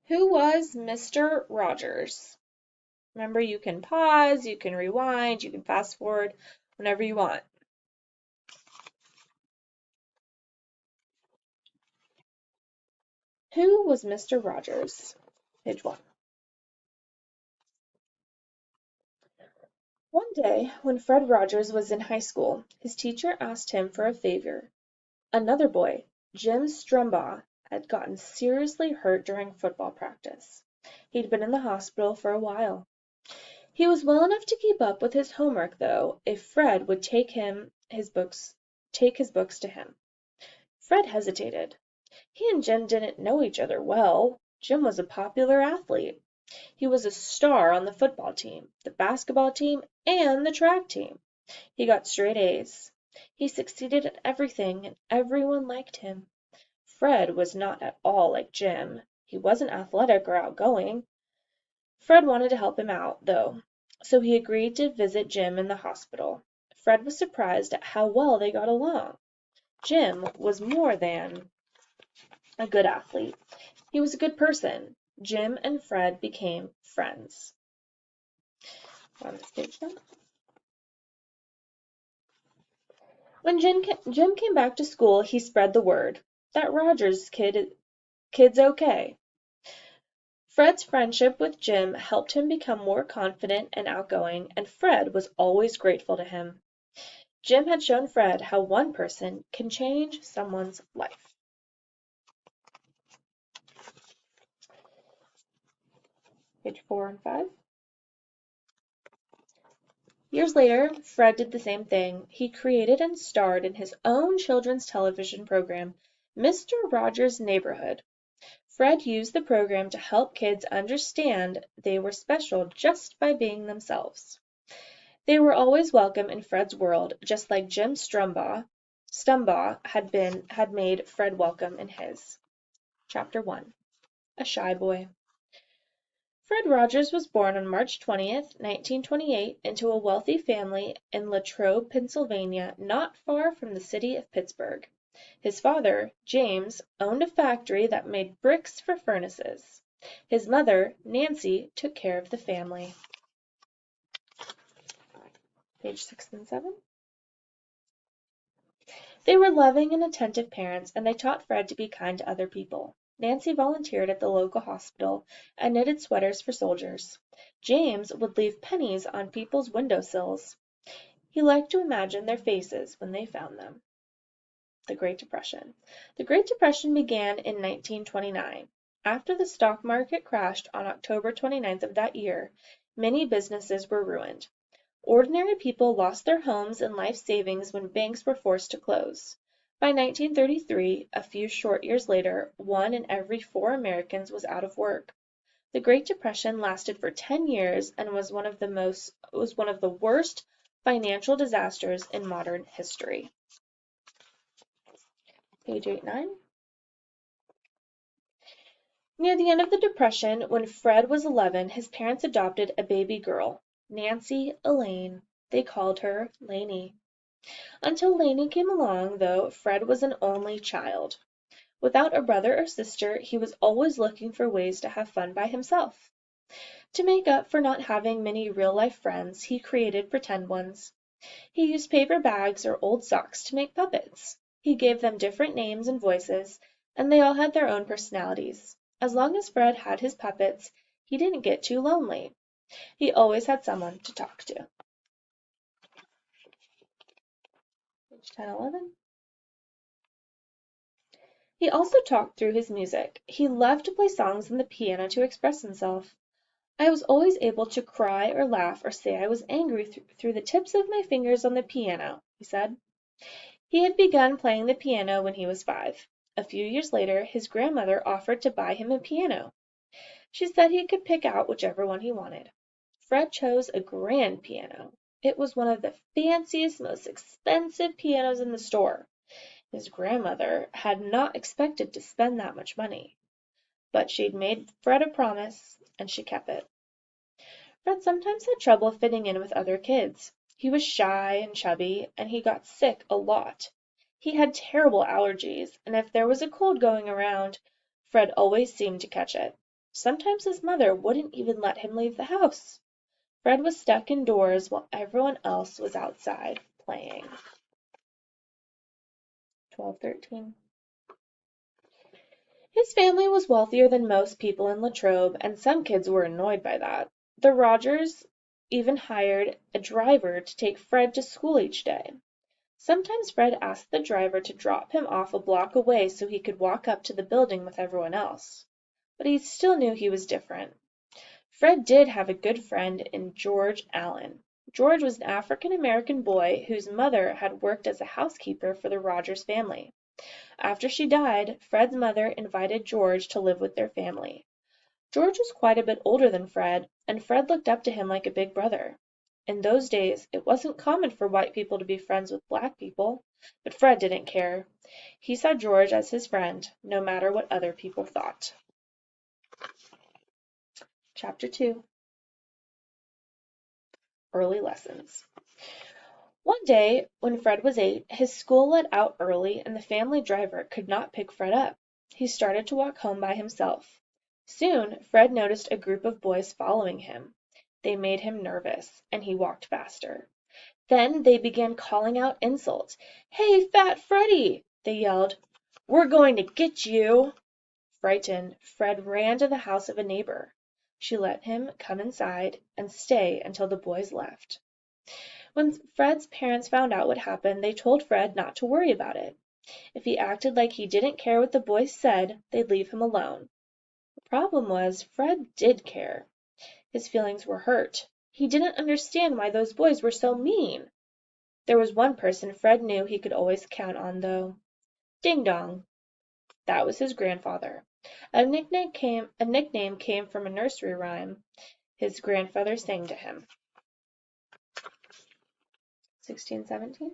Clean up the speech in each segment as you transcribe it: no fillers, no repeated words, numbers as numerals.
Who was Mr. Rogers? Remember, you can pause, you can rewind, you can fast forward, whenever you want. Who was Mr. Rogers? Page 1. One day, when Fred Rogers was in high school, his teacher asked him for a favor. Another boy, Jim Strumbaugh, had gotten seriously hurt during football practice. He'd been in the hospital for a while. He was well enough to keep up with his homework, though, if Fred would take his books to him. Fred hesitated. He and Jim didn't know each other well. Jim was a popular athlete. He was a star on the football team, the basketball team, and the track team. He got straight A's. He succeeded at everything, and everyone liked him. Fred was not at all like Jim. He wasn't athletic or outgoing. Fred wanted to help him out, though, so he agreed to visit Jim in the hospital. Fred was surprised at how well they got along. Jim was more than a good athlete. He was a good person. Jim and Fred became friends. On this page now. When Jim came back to school, he spread the word. That Rogers kid's okay. Fred's friendship with Jim helped him become more confident and outgoing, and Fred was always grateful to him. Jim had shown Fred how one person can change someone's life. Page 4 and 5. Years later, Fred did the same thing. He created and starred in his own children's television program, Mr. Rogers' Neighborhood. Fred used the program to help kids understand they were special just by being themselves. They were always welcome in Fred's world, just like Jim Strumbaugh had made Fred welcome in his. Chapter 1. A Shy Boy. Fred Rogers was born on March 20th, 1928, into a wealthy family in Latrobe, Pennsylvania, not far from the city of Pittsburgh. His father, James, owned a factory that made bricks for furnaces. His mother, Nancy, took care of the family. Page 6 and 7. They were loving and attentive parents, and they taught Fred to be kind to other people. Nancy volunteered at the local hospital and knitted sweaters for soldiers. James would leave pennies on people's window sills. He liked to imagine their faces when they found them. The Great Depression. The Great Depression began in 1929. After the stock market crashed on October 29th of that year, many businesses were ruined. Ordinary people lost their homes and life savings when banks were forced to close. By 1933, a few short years later, 1 in every 4 Americans was out of work. The Great Depression lasted for 10 years and was one of the worst financial disasters in modern history. Page 8-9. Near the end of the Depression, when Fred was 11, his parents adopted a baby girl, Nancy Elaine. They called her Lainey. Until Lainey came along, though, Fred was an only child. Without a brother or sister, he was always looking for ways to have fun by himself. To make up for not having many real-life friends, he created pretend ones. He used paper bags or old socks to make puppets. He gave them different names and voices, and they all had their own personalities. As long as Fred had his puppets, he didn't get too lonely. He always had someone to talk to. Page 10-11. He also talked through his music. He loved to play songs on the piano to express himself. I was always able to cry or laugh or say I was angry through the tips of my fingers on the piano, he said. He had begun playing the piano when he was 5. A few years later, his grandmother offered to buy him a piano. She said he could pick out whichever one he wanted. Fred chose a grand piano. It was one of the fanciest, most expensive pianos in the store. His grandmother had not expected to spend that much money, but she'd made Fred a promise, and she kept it. Fred sometimes had trouble fitting in with other kids. He was shy and chubby, and he got sick a lot. He had terrible allergies, and if there was a cold going around, Fred always seemed to catch it. Sometimes his mother wouldn't even let him leave the house. Fred was stuck indoors while everyone else was outside playing. 12:13. His family was wealthier than most people in Latrobe, and some kids were annoyed by that. The Rogers even hired a driver to take Fred to school each day. Sometimes Fred asked the driver to drop him off a block away so he could walk up to the building with everyone else. But he still knew he was different. Fred did have a good friend in George Allen. George was an African-American boy whose mother had worked as a housekeeper for the Rogers family. After she died, Fred's mother invited George to live with their family. George was quite a bit older than Fred, and Fred looked up to him like a big brother. In those days, it wasn't common for white people to be friends with black people, but Fred didn't care. He saw George as his friend, no matter what other people thought. Chapter 2. Early Lessons. One day, when Fred was 8, his school let out early and the family driver could not pick Fred up. He started to walk home by himself. Soon, Fred noticed a group of boys following him. They made him nervous, and he walked faster. Then they began calling out insults. "Hey, Fat Freddy!" they yelled. "We're going to get you!" Frightened, Fred ran to the house of a neighbor. She let him come inside and stay until the boys left. When Fred's parents found out what happened, they told Fred not to worry about it. If he acted like he didn't care what the boys said, they'd leave him alone. The problem was, Fred did care. His feelings were hurt. He didn't understand why those boys were so mean. There was one person Fred knew he could always count on, though. Ding Dong. That was his grandfather. A nickname came from a nursery rhyme his grandfather sang to him. 1617.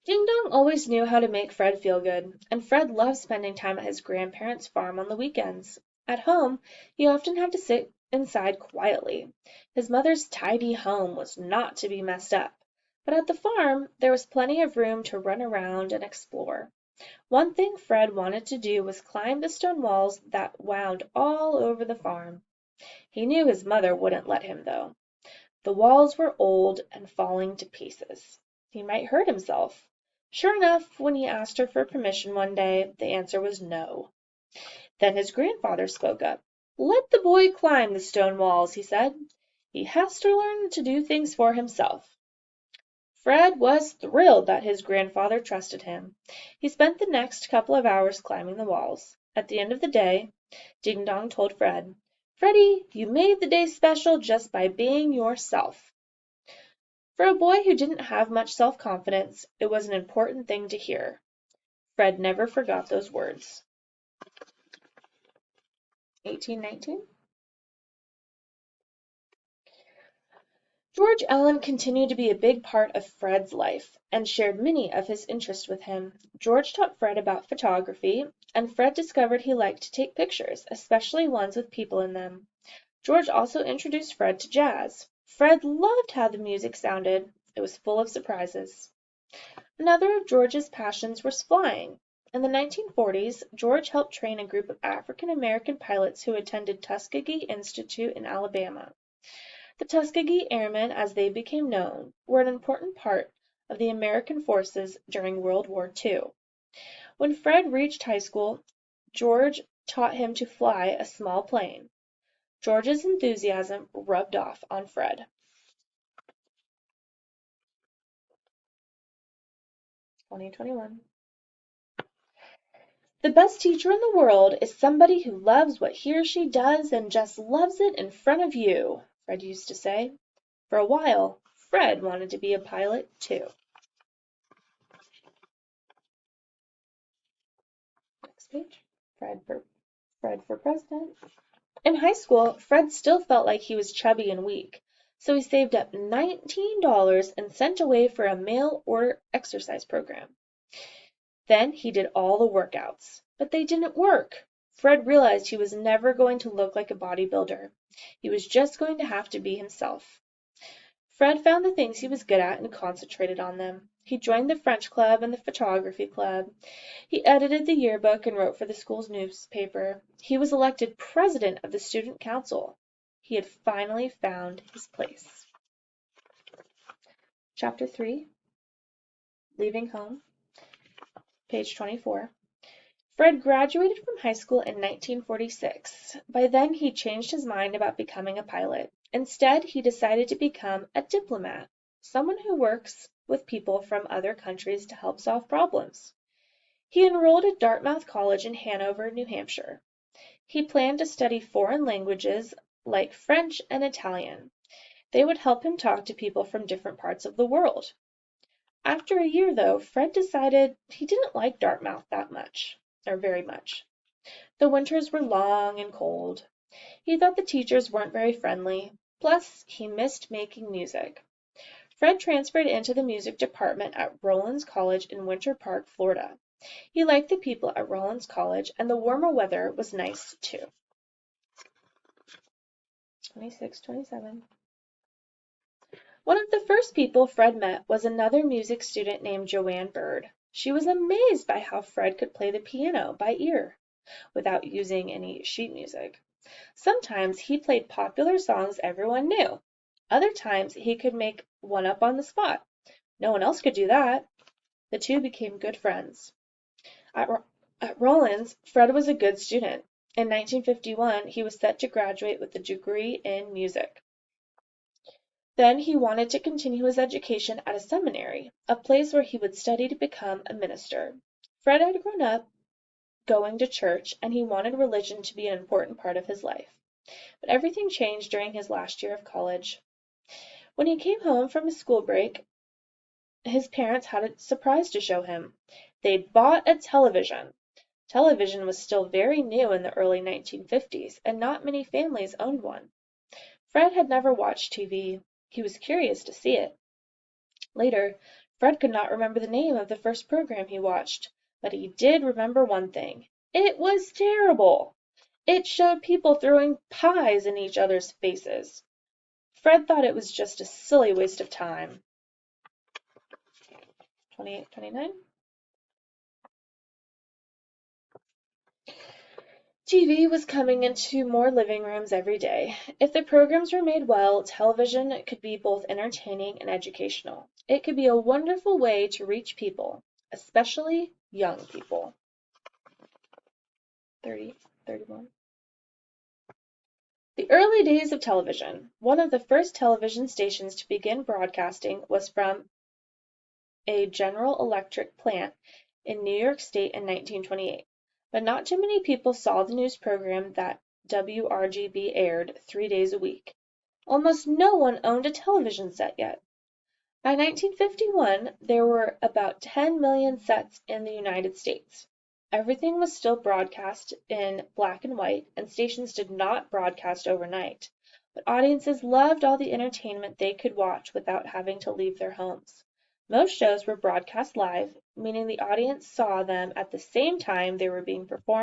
Ding Dong always knew how to make Fred feel good, and Fred loved spending time at his grandparents' farm on the weekends. At home, he often had to sit inside quietly. His mother's tidy home was not to be messed up, but at the farm there was plenty of room to run around and explore. One thing Fred wanted to do was climb the stone walls that wound all over the farm. He knew his mother wouldn't let him, though. The walls were old and falling to pieces. He might hurt himself. Sure enough, when he asked her for permission one day, the answer was no. Then his grandfather spoke up. "Let the boy climb the stone walls," he said. "He has to learn to do things for himself." Fred was thrilled that his grandfather trusted him. He spent the next couple of hours climbing the walls. At the end of the day, Ding Dong told Fred, "Freddie, you made the day special just by being yourself." For a boy who didn't have much self-confidence, it was an important thing to hear. Fred never forgot those words. 1819. George Allen continued to be a big part of Fred's life, and shared many of his interests with him. George taught Fred about photography, and Fred discovered he liked to take pictures, especially ones with people in them. George also introduced Fred to jazz. Fred loved how the music sounded. It was full of surprises. Another of George's passions was flying. In the 1940s, George helped train a group of African-American pilots who attended Tuskegee Institute in Alabama. The Tuskegee Airmen, as they became known, were an important part of the American forces during World War II. When Fred reached high school, George taught him to fly a small plane. George's enthusiasm rubbed off on Fred. 2021. The best teacher in the world is somebody who loves what he or she does and just loves it in front of you, Fred used to say. For a while, Fred wanted to be a pilot too. Next page. Fred for president. In high school, Fred still felt like he was chubby and weak, so he saved up $19 and sent away for a mail-order exercise program. Then he did all the workouts, but they didn't work. Fred realized he was never going to look like a bodybuilder. He was just going to have to be himself. Fred found the things he was good at and concentrated on them. He joined the French club and the photography club. He edited the yearbook and wrote for the school's newspaper. He was elected president of the student council. He had finally found his place. Chapter 3, Leaving Home, page 24. Fred graduated from high school in 1946. By then, he changed his mind about becoming a pilot. Instead, he decided to become a diplomat, someone who works with people from other countries to help solve problems. He enrolled at Dartmouth College in Hanover, New Hampshire. He planned to study foreign languages like French and Italian. They would help him talk to people from different parts of the world. After a year, though, Fred decided he didn't like Dartmouth that much, or very much. The winters were long and cold. He thought the teachers weren't very friendly. Plus, he missed making music. Fred transferred into the music department at Rollins College in Winter Park, Florida. He liked the people at Rollins College, and the warmer weather was nice too. 26, 27. One of the first people Fred met was another music student named Joanne Bird. She was amazed by how Fred could play the piano by ear, without using any sheet music. Sometimes he played popular songs everyone knew. Other times he could make one up on the spot. No one else could do that. The two became good friends. At Rollins, Fred was a good student. In 1951, he was set to graduate with a degree in music. Then he wanted to continue his education at a seminary, a place where he would study to become a minister. Fred had grown up going to church, and he wanted religion to be an important part of his life. But everything changed during his last year of college. When he came home from his school break, his parents had a surprise to show him. They'd bought a television. Television was still very new in the early 1950s, and not many families owned one. Fred had never watched TV. He was curious to see it. Later, Fred could not remember the name of the first program he watched, but he did remember one thing. It was terrible! It showed people throwing pies in each other's faces. Fred thought it was just a silly waste of time. 28, 29. TV was coming into more living rooms every day. If the programs were made well, television could be both entertaining and educational. It could be a wonderful way to reach people, especially young people. 30, 31. The early days of television. One of the first television stations to begin broadcasting was from a General Electric plant in New York State in 1928. But not too many people saw the news program that WRGB aired 3 days a week. Almost no one owned a television set yet. By 1951, there were about 10 million sets in the United States. Everything was still broadcast in black and white, and stations did not broadcast overnight. But audiences loved all the entertainment they could watch without having to leave their homes. Most shows were broadcast live, meaning the audience saw them at the same time they were being performed